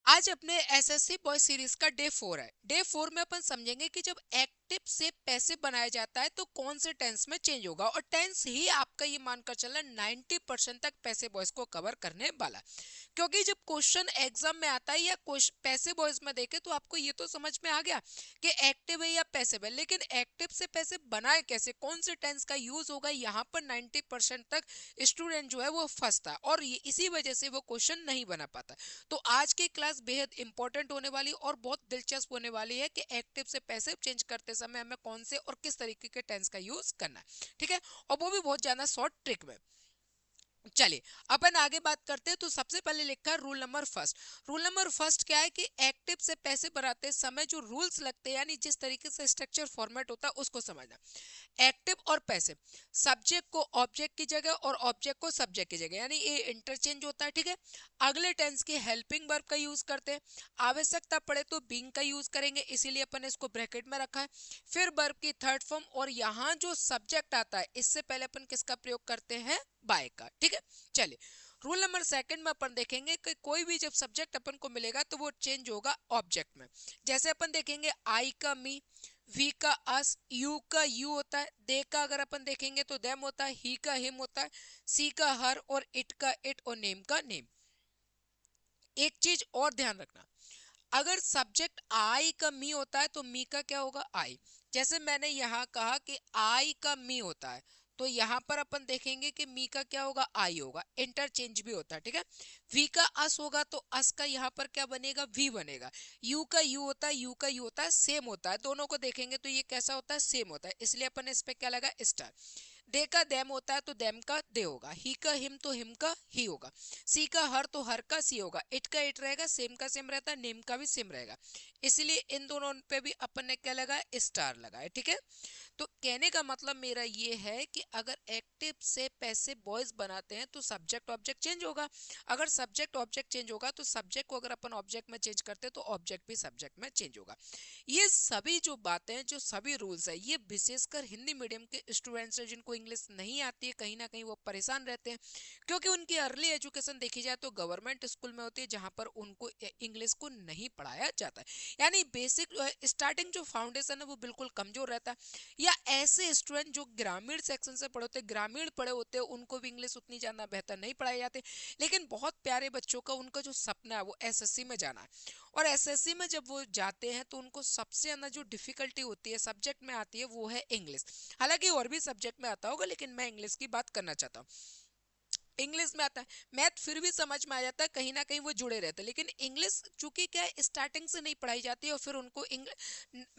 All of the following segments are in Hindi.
आज अपने एसएससी बॉय सीरीज का डे 4 है। डे 4 में अपन समझेंगे कि जब एक्टिव से पैसिव बनाया जाता है तो कौन से टेंस में चेंज होगा, और टेंस ही आपका ये मानकर चलना 90% तक पैसिव वॉइस को कवर करने वाला। क्योंकि जब क्वेश्चन एग्जाम में आता है या पैसिव वॉइस में देखे तो आपको ये तो समझ में आ गया कि एक्टिव है या पैसिव है, लेकिन एक्टिव से पैसिव बनाए कैसे, कौन से टेंस का यूज होगा, यहाँ पर 90% तक स्टूडेंट जो है वो फंसता है और इसी वजह से वो क्वेश्चन नहीं बना पाता। तो आज की क्लास बेहद इंपॉर्टेंट होने वाली और बहुत दिलचस्प होने वाली है कि एक्टिव से पैसिव चेंज करते समय हमें कौन से और किस तरीके के टेंस का यूज करना है, ठीक है, और वो भी बहुत ज्यादा शॉर्ट ट्रिक में। चलिए अपन आगे बात करते हैं। तो सबसे पहले लिखा है rule number first. Rule number first क्या है कि एक्टिव से पैसिव बनाते समय जो रूल्स लगते हैं, यानी जिस तरीके से स्ट्रक्चर फॉर्मेट होता है उसको समझना। एक्टिव और पैसिव, सब्जेक्ट को ऑब्जेक्ट की जगह और ऑब्जेक्ट को सब्जेक्ट की जगह, यानी ये इंटरचेंज होता है, ठीक है। अगले टेंस के हेल्पिंग वर्ब का यूज करते हैं, आवश्यकता पड़े तो बीइंग का यूज करेंगे, इसीलिए अपन इसको ब्रैकेट में रखा है। फिर वर्ब की थर्ड फॉर्म, और यहाँ जो सब्जेक्ट आता है इससे पहले अपन किसका प्रयोग करते हैं, बाय का, ठीक है। चलिए रूल नंबर सेकंड में अपन देखेंगे कि कोई भी जब सब्जेक्ट अपन को मिलेगा तो वो चेंज होगा ऑब्जेक्ट में। जैसे अपन देखेंगे आई का मी, वी का अस, यू का यू होता है, दे का अगर अपन देखेंगे तो देम होता है, ही का हिम होता है, सी का हर और इट का इट और नेम का नेम। एक चीज और ध्यान रखना, अगर सब्जेक्ट आई का मी होता है तो मी का क्या होगा, आई। जैसे मैंने यहाँ कहा कि आई का मी होता है, तो यहाँ पर अपन देखेंगे कि मी का क्या होगा, आई होगा, इंटरचेंज भी होता है, ठीक है। वी का अस होगा तो अस का यहाँ पर क्या बनेगा, वी बनेगा। यू का यू होता है, यू का यू होता है, सेम होता है, दोनों को देखेंगे तो ये कैसा होता है, सेम होता है, इसलिए अपन इस पे क्या लगा, स्टार। दे का देम होता है तो देम का दे होगा, ही का हिम तो हिम का ही होगा, सी का हर तो हर का सी होगा, इट का इट रहेगा, सेम का सेम रहता है, नेम का भी सेम रहेगा, इसलिए इन दोनों पे भी अपन ने क्या लगा, स्टार लगा है, ठीक है। तो कहने का मतलब मेरा ये है कि अगर एक्टिव से पैसिव वॉइस बनाते हैं तो सब्जेक्ट ऑब्जेक्ट चेंज होगा, अगर सब्जेक्ट ऑब्जेक्ट चेंज होगा तो सब्जेक्ट को अगर अपन ऑब्जेक्ट में चेंज करते हैं तो ऑब्जेक्ट भी सब्जेक्ट में चेंज होगा। ये सभी जो बातें हैं, जो सभी रूल्स है, ये विशेषकर हिंदी मीडियम के स्टूडेंट्स हैं जिनको इंग्लिश नहीं आती है, कहीं ना कहीं वो परेशान रहते हैं, क्योंकि उनकी अर्ली एजुकेशन देखी जाए तो गवर्नमेंट स्कूल में होती है जहां पर उनको इंग्लिश को नहीं पढ़ाया जाता है, यानी बेसिक स्टार्टिंग जो फाउंडेशन है वो बिल्कुल कमजोर रहता है। या ऐसे स्टूडेंट जो ग्रामीण सेक्शन से पढ़े होते, ग्रामीण पढ़े होते हैं, उनको भी इंग्लिश उतनी ज्यादा बेहतर नहीं पढ़ाई जाती। लेकिन बहुत प्यारे बच्चों का उनका जो सपना है वो एसएससी में जाना है, और एसएससी में जब वो जाते हैं तो उनको सबसे ज्यादा जो डिफिकल्टी होती है सब्जेक्ट में आती है वो है इंग्लिश। हालांकि और भी सब्जेक्ट में आता होगा, लेकिन मैं इंग्लिश की बात करना चाहता हूँ। इंग्लिश में आता है, मैथ फिर भी समझ में आ जाता है, कहीं ना कहीं वो जुड़े रहते हैं, लेकिन इंग्लिश चूंकि क्या है स्टार्टिंग से नहीं पढ़ाई जाती है, और फिर उनको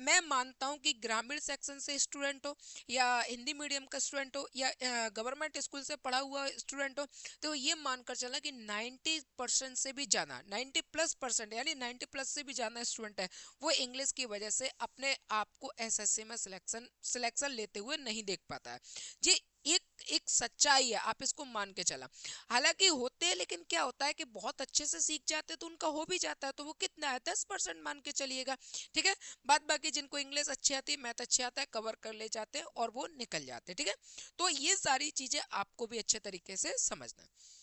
मैं मानता हूं कि ग्रामीण सेक्शन से स्टूडेंट हो या हिंदी मीडियम का स्टूडेंट हो या गवर्नमेंट स्कूल से पढ़ा हुआ स्टूडेंट हो, तो ये मानकर चला कि 90% से भी ज्यादा, 90+% यानी 90+ से भी ज्यादा स्टूडेंट है वो इंग्लिश की वजह से अपने आप को एसएससी में सिलेक्शन सिलेक्शन लेते हुए नहीं देख पाता है। ये एक एक सच्चाई है, आप इसको मान के चला। हालांकि होते हैं, लेकिन क्या होता है कि बहुत अच्छे से सीख जाते हैं तो उनका हो भी जाता है, तो वो कितना है 10% मान के चलिएगा, ठीक है। बाद बाकी जिनको इंग्लिश अच्छी आती है, मैथ अच्छे आता है, कवर कर ले जाते हैं और वो निकल जाते हैं, ठीक है। तो ये सारी चीजें आपको भी अच्छे तरीके से समझना है।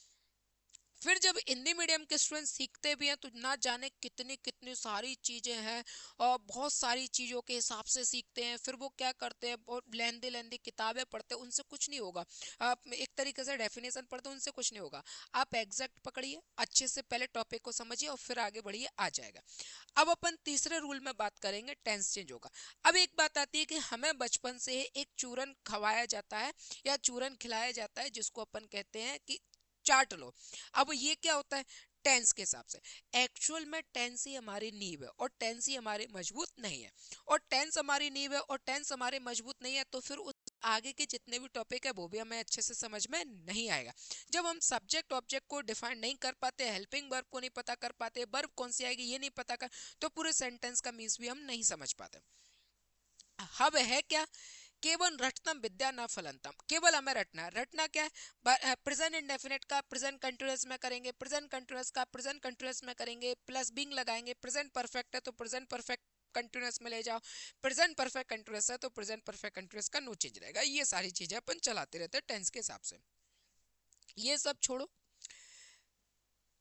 फिर जब हिंदी मीडियम के स्टूडेंट सीखते भी हैं तो ना जाने कितनी कितनी सारी चीजें हैं, और बहुत सारी चीजों के हिसाब से सीखते हैं। फिर वो क्या करते हैं, बहुत लेंदी लेंदी किताबें पढ़ते हैं, उनसे कुछ नहीं होगा। आप एक तरीके से डेफिनेशन पढ़ते हैं, उनसे कुछ नहीं होगा। आप एग्जैक्ट पकड़िए, अच्छे से पहले टॉपिक को समझिए और फिर आगे बढ़िए, आ जाएगा। अब अपन तीसरे रूल में बात करेंगे, टेंस चेंज होगा। अब एक बात आती है कि हमें बचपन से एक चूरन खवाया जाता है या चूरन खिलाया जाता है जिसको अपन कहते हैं कि चाट लो। अब ये क्या होता है, टेंस के हिसाब से। एक्चुअल में टेंस ही हमारी नींव है और टेंस ही हमारी मजबूत नहीं है, और टेंस हमारी नींव है और टेंस हमारे मजबूत नहीं है, तो फिर उस आगे के जितने भी टॉपिक है वो भी हमें अच्छे से समझ में नहीं आएगा। जब हम सब्जेक्ट ऑब्जेक्ट को डिफाइन नहीं कर पाते, हेल्पिंग वर्ब को नहीं पता कर पाते, वर्ब कौन सी आएगी ये नहीं पता कर, तो पूरे सेंटेंस का मीन्स भी हम नहीं समझ पाते। अब है क्या, केवल रटतम विद्या न फलंतम, केवल हमें रटना है। रटना क्या है, प्रेजेंट इंडेफिनिट का प्रेजेंट कंटिन्यूअस में करेंगे, प्रेजेंट कंटिन्यूअस का प्रेजेंट कंटिन्यूअस में करेंगे, प्लस बीइंग लगाएंगे, प्रेजेंट परफेक्ट है तो प्रेजेंट परफेक्ट कंटिन्यूअस में ले जाओ, प्रेजेंट परफेक्ट कंटिन्यूअस है तो प्रेजेंट परफेक्ट कंटिन्यूअस का नो चेंज रहेगा। ये सारी चीजें अपन चलाते रहते हैं टेंस के हिसाब से। ये सब छोड़ो,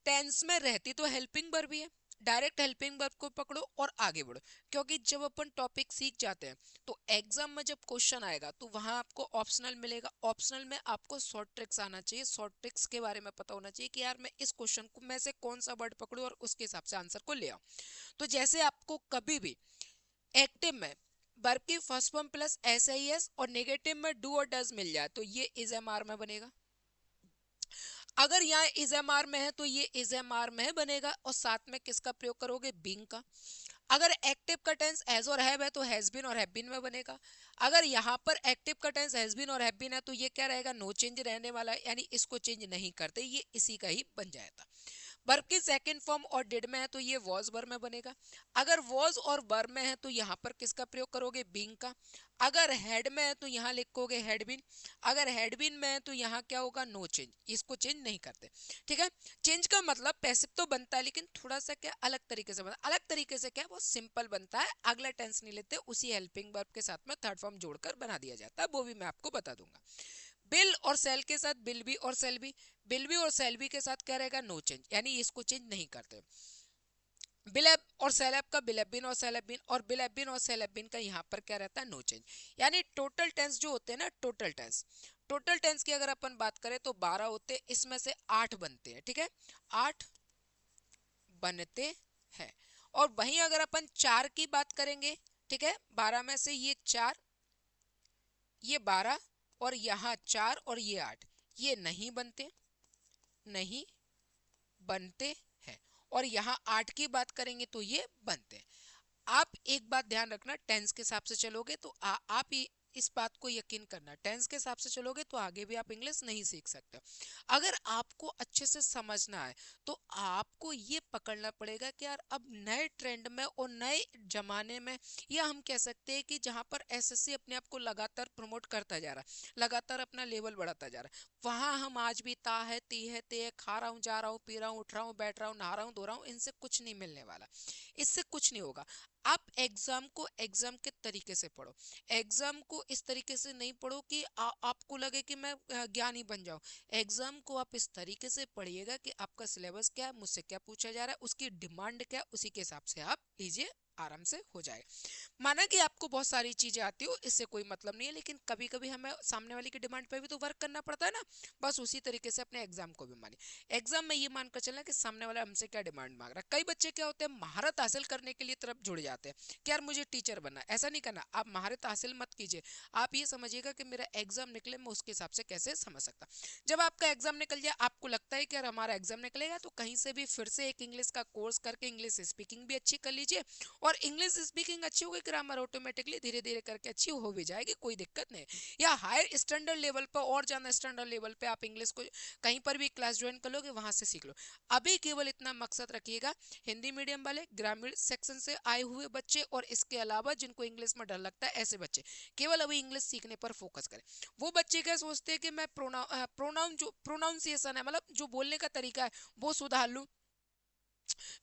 टेंस में रहती तो हेल्पिंग वर्ब भी है, डायरेक्ट हेल्पिंग वर्ब को पकड़ो और आगे बढ़ो, क्योंकि जब अपन टॉपिक सीख जाते हैं तो एग्जाम में जब क्वेश्चन आएगा तो वहां आपको ऑप्शनल मिलेगा। ऑप्शनल में आपको शॉर्ट ट्रिक्स आना चाहिए, शॉर्ट ट्रिक्स के बारे में पता होना चाहिए कि यार मैं इस क्वेश्चन को में से कौन सा वर्ड पकड़ूं और उसके हिसाब से आंसर को ले आऊं। तो जैसे आपको कभी भी एक्टिव में वर्ब की first form plus S I S और नेगेटिव में डू और डज मिल जाए तो ये इज एम आर में बनेगा। अगर यहाँ इज एम आर में है तो ये इज एम आर में बनेगा और साथ में किसका प्रयोग करोगे, बीइंग का। अगर एक्टिव का टेंस हैज और हैव है तो हैज बीन और हैव बीन में बनेगा। अगर यहाँ पर एक्टिव का टेंस हैज बीन और हैव बीन है तो ये क्या रहेगा, नो चेंज रहने वाला है, यानी इसको चेंज नहीं करते, ये इसी का ही बन जाएगा। वर्ब की सेकंड फॉर्म और डिड में है तो ये वॉज वर्ब में बनेगा। अगर वॉज और वर्ब में है तो यहाँ पर किसका प्रयोग करोगे, बीइंग का। अगर हेड में है तो यहाँ लिखोगे हैड बीन। अगर हैड बीन में है तो यहाँ क्या होगा, नो चेंज, इसको चेंज नहीं करते। ठीक है, चेंज का मतलब पैसिव तो बनता है लेकिन थोड़ा सा क्या अलग तरीके से बनता है। अलग तरीके से क्या, वो सिंपल बनता है, अगला टेंस नहीं लेते, उसी हेल्पिंग वर्ब के साथ में थर्ड फॉर्म जोड़कर बना दिया जाता है, वो भी मैं आपको बता दूंगा। बिल और सेल के साथ बिल बी और सेल बी, बिल बी और सेल बी के साथ क्या रहेगा, नो चेंज, यानी इसको चेंज नहीं करते। बिलेब और सेलेब का बिलेबिन और सेलेबिन, और बिलेबिन और सेलेबिन का यहाँ पर क्या रहता है, नो चेंज। यानी टोटल टेंस जो होते हैं ना, टोटल टेंस, टोटल टेंस की अगर अपन बात करें तो 12 होते हैं, इसमें से 8 बनते हैं। ठीक है, 8 बनते हैं। और वहीं अगर अपन 4 की बात करेंगे, ठीक है, 12 में से ये 4, ये 12 और यहाँ 4 और ये 8, ये नहीं बनते, नहीं बनते हैं। और यहाँ 8 की बात करेंगे तो ये बनते हैं। आप एक बात ध्यान रखना, टेंस के हिसाब से चलोगे तो आप ही इस बात को यकीन करना, टेंस के हिसाब से चलोगे तो आगे भी आप इंग्लिश नहीं सीख सकते। अगर आपको अच्छे से समझना है तो आपको ये पकड़ना पड़ेगा कि यार अब नए ट्रेंड में और नए जमाने में, या हम कह सकते हैं कि जहां पर एसएससी अपने आप को लगातार प्रमोट करता जा रहा है, लगातार अपना लेवल बढ़ाता जा रहा है, वहां हम आज भी ता है, ती है, ते है, खा रहा हूँ, जा रहा हूँ, पी रहा हूँ, उठ रहा हूँ, बैठ रहा हूँ, नहा रहा हूँ, धो रहा हूँ, इनसे कुछ नहीं मिलने वाला, इससे कुछ नहीं होगा। आप एग्जाम को एग्जाम के तरीके से पढ़ो, एग्जाम को इस तरीके से नहीं पढ़ो कि आपको लगे कि मैं ज्ञानी बन जाऊं। एग्जाम को आप इस तरीके से पढ़िएगा कि आपका सिलेबस क्या है, मुझसे क्या पूछा जा रहा है, उसकी डिमांड क्या है, उसी के हिसाब से आप लीजिए, आराम से हो जाएगा। माना कि आपको बहुत सारी चीजें आती हो, इससे कोई मतलब नहीं है, लेकिन कभी कभी हमें सामने वाले की डिमांड पे भी तो वर्क करना पड़ता है ना। बस उसी तरीके से अपने एग्जाम को भी मानिए। एग्जाम में ये मानकर चलना कि सामने वाला हमसे क्या डिमांड मांग रहा है। कई बच्चे क्या होते हैं, महारत हासिल करने के लिए तरफ जुड़ जाते हैं कि यार मुझे टीचर बनना है। ऐसा नहीं करना, आप महारत हासिल मत कीजिए, आप ये समझिएगा कि मेरा एग्जाम निकले, मैं उसके हिसाब से कैसे समझ सकता। जब आपका एग्जाम निकल जाए, आपको लगता है कि यार हमारा एग्जाम निकलेगा, तो कहीं से भी फिर से एक इंग्लिश का कोर्स करके इंग्लिश स्पीकिंग भी अच्छी कर लीजिए, और इंग्लिश स्पीकिंग अच्छी होगी, ग्रामर ऑटोमेटिकली धीरे धीरे करके अच्छी हो भी जाएगी, कोई दिक्कत नहीं। या हायर स्टैंडर्ड लेवल पर और ज्यादा स्टैंडर्ड लेवल पे आप इंग्लिश को कहीं पर भी क्लास ज्वाइन कर लोगे, वहां से सीख लो। अभी केवल इतना मकसद रखिएगा, हिंदी मीडियम वाले, ग्रामीण सेक्शन से आए हुए बच्चे, और इसके अलावा जिनको इंग्लिश में डर लगता है ऐसे बच्चे केवल अभी इंग्लिश सीखने पर फोकस करें। वो बच्चे क्या सोचते हैं कि मैं प्रोनाउन जो प्रोनाउंसिएशन है, मतलब जो बोलने का तरीका है, वो सुधार लूं,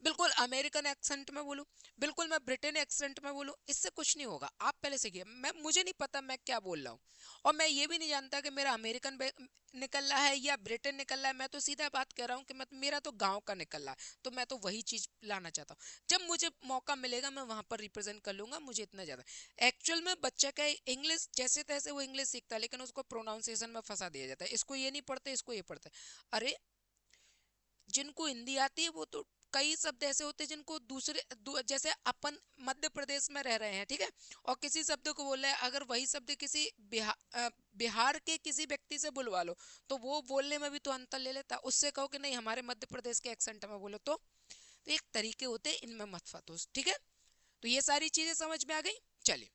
बिल्कुल अमेरिकन एक्सेंट में बोलूं, बिल्कुल मैं ब्रिटेन एक्सेंट में बोलूं, इससे कुछ नहीं होगा। आप पहले सीखिए, मुझे नहीं पता मैं क्या बोल रहा हूँ, और मैं ये भी नहीं जानता कि मेरा अमेरिकन निकल रहा है या ब्रिटेन निकल रहा है, मैं तो सीधा बात कर रहा हूँ कि मेरा तो गांव का निकल रहा है, तो मैं तो वही चीज लाना चाहता हूँ। जब मुझे मौका मिलेगा मैं वहां पर रिप्रेजेंट कर लूंगा, मुझे इतना ज्यादा। एक्चुअल में बच्चा का इंग्लिश जैसे तैसे वो इंग्लिश सीखता है, लेकिन उसको प्रोनाउंसिएशन में फंसा दिया जाता है, इसको ये नहीं पढ़ते, इसको ये पढ़ते। अरे जिनको हिंदी आती है वो तो, कई शब्द ऐसे होते हैं जिनको जैसे अपन मध्य प्रदेश में रह रहे हैं, ठीक है, और किसी शब्द को बोल रहे हैं, अगर वही शब्द किसी बिहार के किसी व्यक्ति से बुलवा लो तो वो बोलने में भी तो अंतर ले लेता। उससे कहो कि नहीं हमारे मध्य प्रदेश के एक्सेंट में बोलो, तो एक तरीके होते हैं, इनमें मत फंसो, ठीक है। तो ये सारी चीजें समझ में आ गई। चलिए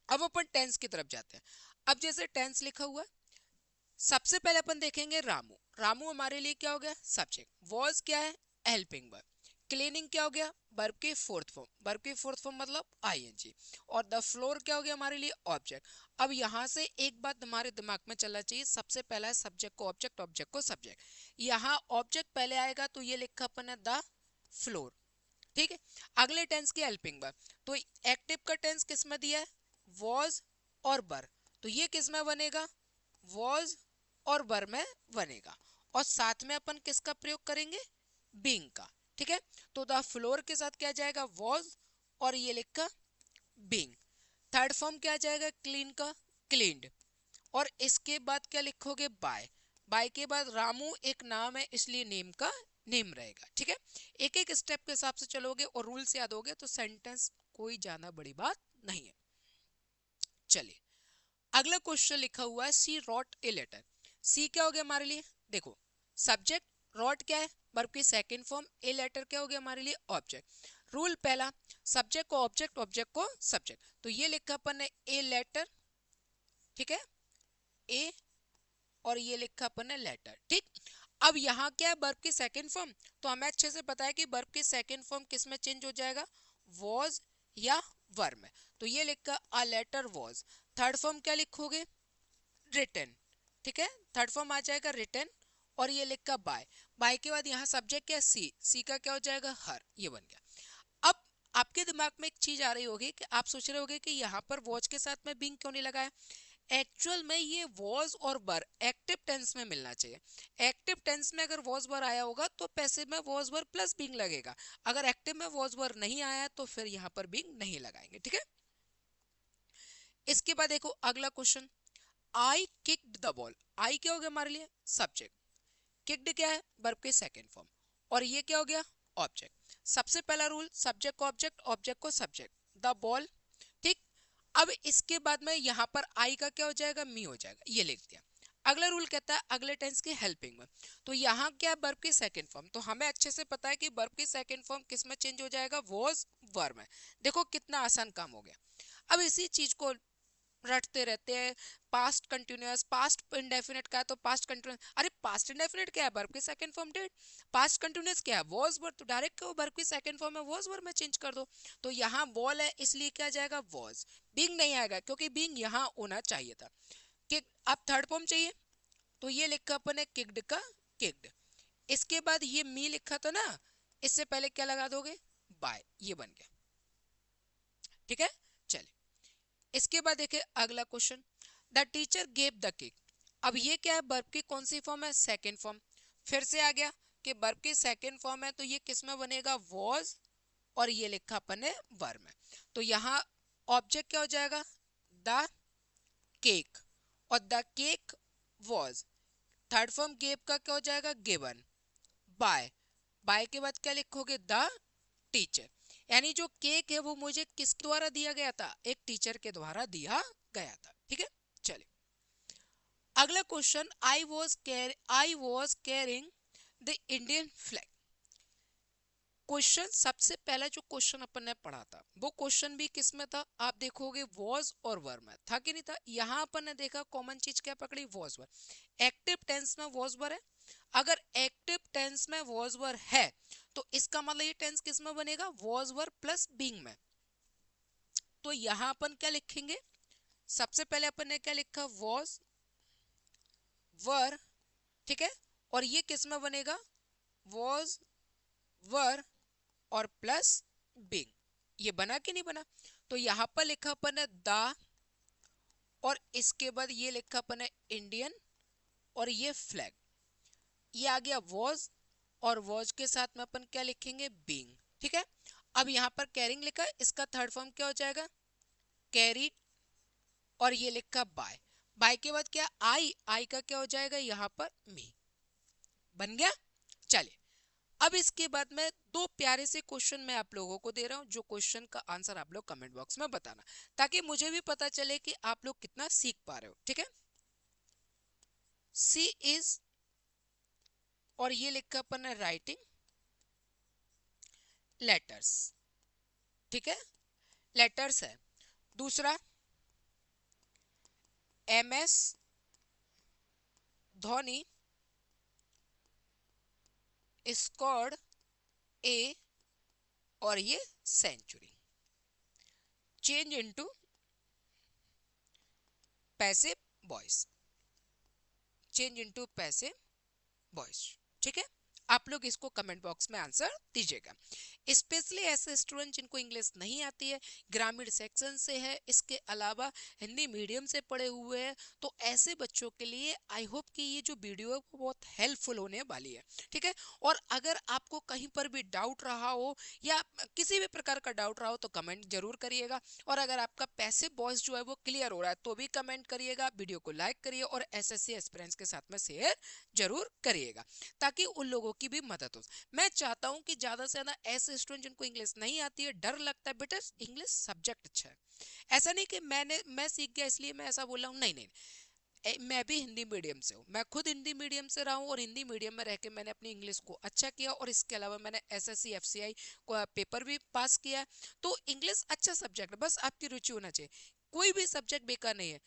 अब अपन टेंस की तरफ जाते हैं। अब जैसे टेंस लिखा हुआ है, सबसे पहले अपन देखेंगे रामू। रामू हमारे लिए क्या हो गया, सब्जेक्ट। वॉज क्या है, हेल्पिंग वर्ब। क्लीनिंग क्या हो गया, वर्ब की फोर्थ फॉर्म, वर्ब की फोर्थ फॉर्म मतलब आईएनजी। और द फ्लोर क्या हो गया हमारे लिए, ऑब्जेक्ट। अब यहां से एक बात हमारे दिमाग में चलना चाहिए, सबसे पहला है सब्जेक्ट को ऑब्जेक्ट, ऑब्जेक्ट को सब्जेक्ट। यहाँ ऑब्जेक्ट पहले आएगा तो ये लिखा अपन है द फ्लोर, ठीक है। अगले टेंस की हेल्पिंग वर्ब, तो एक्टिव का टेंस किस में दिया है, वॉज और वर, तो ये किस में बनेगा, वॉज और वर में बनेगा। और साथ में अपन किसका प्रयोग करेंगे, बीइंग का, ठीक है। तो द फ्लोर के साथ क्या जाएगा, वॉज, और ये लिखा बीइंग। थर्ड फॉर्म क्या जाएगा, क्लीन का क्लीन्ड, और इसके बाद क्या लिखोगे, बाय। बाय के बाद रामू एक नाम है इसलिए नेम का नेम रहेगा, ठीक है। एक एक स्टेप के हिसाब से चलोगे और रूल्स याद होगे तो सेंटेंस कोई ज्यादा बड़ी बात नहीं है। चलिए अगला क्वेश्चन लिखा हुआ है, सी रॉट ए लेटर। सी क्या हो गया हमारे लिए, देखो सब्जेक्ट, रॉट क्या है वर्ब की सेकंड फॉर्म, ए लेटर क्या हो गया हमारे लिए ऑब्जेक्ट। रूल पहला, सब्जेक्ट को ऑब्जेक्ट, ऑब्जेक्ट को सब्जेक्ट, तो ये लिखा अपन ने ए लेटर, ठीक है, ए, और ये लिखा अपन ने लेटर, ठीक। अब यहाँ क्या है, वर्ब की सेकंड फॉर्म, तो हमें अच्छे से पता है कि वर्ब की सेकंड फॉर्म किस में चेंज हो जाएगा, वॉज या वर में, तो ये लिखा a letter was. Third form क्या लिखोगे, रिटन, ठीक है, थर्ड फॉर्म आ जाएगा रिटन, और ये लिखा बाय। बाय के बाद यहाँ सब्जेक्ट क्या, सी, सी का क्या हो जाएगा, हर, ये बन गया। अब आपके दिमाग में एक चीज आ रही होगी कि आप सोच रहे होगे कि यहाँ पर वॉच के साथ में बीइंग क्यों नहीं लगाया। एक्चुअल में ये वॉज और वर एक्टिव टेंस में मिलना चाहिए। एक्टिव टेंस में अगर वॉज वर आया होगा तो पैसिव में वॉज वर प्लस बीइंग लगेगा, अगर एक्टिव में वॉज वर नहीं आया तो फिर यहाँ पर बीइंग नहीं लगाएंगे, ठीक है। इसके बाद देखो अगला question, I kicked the ball. I क्या हो गया हमारे लिए सब्जेक्ट, किक्ड क्या है वर्ब के सेकंड फॉर्म, और ये क्या हो गया ऑब्जेक्ट। सबसे पहला रूल, सब्जेक्ट को ऑब्जेक्ट, ऑब्जेक्ट को सब्जेक्ट, द बॉल, ठीक। अब इसके बाद में यहाँ पर आई का क्या हो जाएगा, मी हो जाएगा, ये लिख दिया। अगला रूल कहता है अगले टेंस की हेल्पिंग में, तो यहाँ क्या वर्ब की सेकंड फॉर्म, तो हमें अच्छे से पता है कि वर्ब की सेकंड फॉर्म किस में चेंज हो जाएगा, वॉज वर्ब में। देखो कितना आसान काम हो गया। अब इसी चीज को रटते रहते हैं, पास्ट कंटिन्यूअस, पास्ट इंडेफिनिट का है तो पास्ट कंटिन्यूअस, अरे पास्ट इंडेफिनिट क्या है वर्ब की second form did, past continuous क्या है वॉज वर्ब, तो डायरेक्ट वर्ब की सेकंड फॉर्म में वॉज वर्ब में चेंज कर दो। तो यहाँ बॉल है इसलिए क्या जाएगा वॉज, बीइंग नहीं आएगा क्योंकि बीइंग यहाँ होना चाहिए था। किक, अब थर्ड फॉर्म चाहिए, तो ये लिखा अपन ने किक्ड का किक्ड, इसके बाद ये मी लिखा था ना, इससे पहले क्या लगा दोगे, बाय, ये बन गया, ठीक है। चलिए इसके बाद देखिए अगला question, the teacher gave the cake. अब ये क्या है वर्ब की कौन सी फॉर्म है, सेकंड फॉर्म। फिर से आ गया कि वर्ब की सेकंड फॉर्म है तो ये किस में बनेगा, वॉज, और ये लिखा अपन ने वर्ब में, तो यहाँ ऑब्जेक्ट क्या हो जाएगा, द केक, और the cake was. Third form gave का क्या हो जाएगा, गिवन, बाय, बाय के बाद क्या लिखोगे, द टीचर, यानी जो केक है वो मुझे किस द्वारा दिया गया था, एक टीचर के द्वारा दिया गया था, ठीक है। चलिए अगला question, I was carrying the Indian flag. Question सबसे पहला जो क्वेश्चन अपन ने पढ़ा था वो क्वेश्चन भी किस में था, आप देखोगे वॉज और वर में था कि नहीं था। यहाँ अपन ने देखा कॉमन चीज क्या पकड़ी, वॉज वर, एक्टिव टेंस में वॉज वर है। अगर एक्टिव टेंस में वॉज वर है तो इसका मतलब ये टेंस किस में बनेगा, वॉज वर प्लस बीइंग में। तो यहाँ अपन क्या लिखेंगे, सबसे पहले अपन ने क्या लिखा, वॉज वर, ठीक है, और ये किस में बनेगा, वॉज वर और प्लस बीइंग, ये बना कि नहीं बना। तो यहाँ पर लिखा अपन है द, और इसके बाद ये लिखा अपन है इंडियन, और ये फ्लैग, ये आ गया वॉज, और वॉज के साथ में अपन क्या लिखेंगे, बीइंग, ठीक है। अब यहाँ पर कैरिंग लिखा, इसका थर्ड फॉर्म क्या हो जाएगा, कैरी, और ये लिखा बाय, बाय के बाद क्या, आई का क्या हो जाएगा यहाँ पर मी, बन गया। चलिए अब इसके बाद में दो प्यारे से क्वेश्चन मैं आप लोगों को दे रहा हूं, जो क्वेश्चन का आंसर आप लोग कमेंट बॉक्स में बताना, ताकि मुझे भी पता चले कि आप लोग कितना सीख पा रहे हो, ठीक है। सी इज, और ये लिखा अपन है राइटिंग लेटर्स, ठीक है, लेटर्स है। दूसरा, M S Dhoni scored a, और ये century, change into passive voice, change into passive voice, ठीक है। आप लोग इसको कमेंट बॉक्स में आंसर दीजिएगा। स्पेशली ऐसे स्टूडेंट जिनको इंग्लिश नहीं आती है, ग्रामीण सेक्शन से है, इसके अलावा हिंदी मीडियम से पढ़े हुए हैं, तो ऐसे बच्चों के लिए आई होप कि ये जो वीडियो है वो बहुत हेल्पफुल होने वाली है। ठीक है, और अगर आपको कहीं पर भी डाउट रहा हो या किसी भी प्रकार का डाउट रहा हो तो कमेंट जरूर करिएगा। और अगर आपका पैसिव वॉइस जो है वो क्लियर हो रहा है तो भी कमेंट करिएगा, वीडियो को लाइक करिए और एसएससी एस्पिरेंट्स के साथ में शेयर जरूर करिएगा ताकि उन लोगों की भी मदद हो। मैं चाहता हूं कि ज्यादा से ज्यादा ऐसे स्टूडेंट जिनको इंग्लिश नहीं आती है, डर लगता है, बेटा इंग्लिश सब्जेक्ट अच्छा है, ऐसा नहीं कि मैं सीख गया इसलिए मैं ऐसा बोल रहा हूँ, नहीं नहीं। मैं भी हिंदी मीडियम से हूँ, मैं खुद हिंदी मीडियम से रहा हूँ और हिंदी मीडियम में रह के मैंने अपनी इंग्लिश को अच्छा किया और इसके अलावा मैंने एसएससी एफसीआई को पेपर भी पास किया। तो इंग्लिश अच्छा सब्जेक्ट है, बस आपकी रुचि होना चाहिए। कोई भी सब्जेक्ट बेकार नहीं है,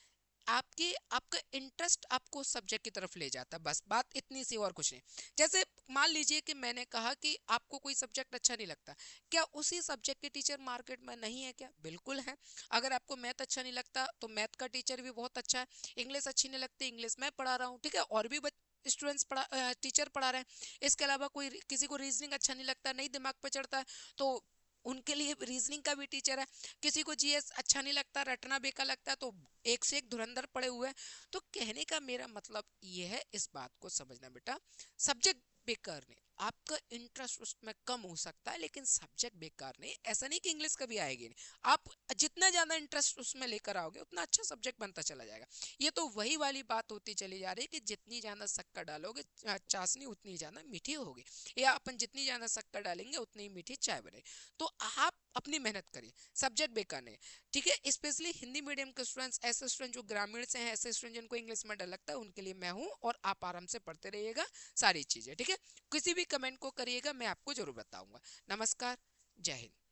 आपके आपका इंटरेस्ट आपको सब्जेक्ट की तरफ ले जाता है, बस बात इतनी सी और कुछ नहीं। जैसे मान लीजिए कि मैंने कहा कि आपको कोई सब्जेक्ट अच्छा नहीं लगता, क्या उसी सब्जेक्ट के टीचर मार्केट में नहीं है क्या? बिल्कुल है। अगर आपको मैथ अच्छा नहीं लगता तो मैथ का टीचर भी बहुत अच्छा है, इंग्लिश अच्छी नहीं लगती, इंग्लिश मैं पढ़ा रहा हूँ, ठीक है, और भी स्टूडेंट्स टीचर पढ़ा रहे हैं। इसके अलावा कोई किसी को रीजनिंग अच्छा नहीं लगता, नहीं दिमाग पे चढ़ता है, तो उनके लिए रीजनिंग का भी टीचर है। किसी को जीएस अच्छा नहीं लगता, रटना बेकार लगता है, तो एक से एक धुरंधर पड़े हुए हैं। तो कहने का मेरा मतलब ये है, इस बात को समझना बेटा, सब्जेक्ट बेकार नहीं, आपका इंटरेस्ट उसमें कम हो सकता है लेकिन सब्जेक्ट बेकार नहीं। ऐसा नहीं कि इंग्लिश कभी आएगी नहीं, आप जितना ज्यादा इंटरेस्ट उसमें लेकर आओगे उतना अच्छा सब्जेक्ट बनता चला जाएगा। ये तो वही वाली बात होती चली जा रही है कि जितनी ज्यादा शक्कर डालोगे चाशनी उतनी ज्यादा मीठी होगी, या अपन जितनी ज्यादा शक्कर डालेंगे उतनी मीठी चाय बनेगी। तो आप अपनी मेहनत करिए, सब्जेक्ट बेकार नहीं, ठीक है। स्पेशली हिंदी मीडियम के स्टूडेंट्स, ऐसे स्टूडेंट जो ग्रामीण से हैं, ऐसे स्टूडेंट जिनको इंग्लिश में डर लगता है, उनके लिए मैं हूं और आप आराम से पढ़ते रहिएगा सारी चीजें, ठीक है। किसी भी कमेंट को करिएगा, मैं आपको जरूर बताऊंगा। नमस्कार, जय हिंद।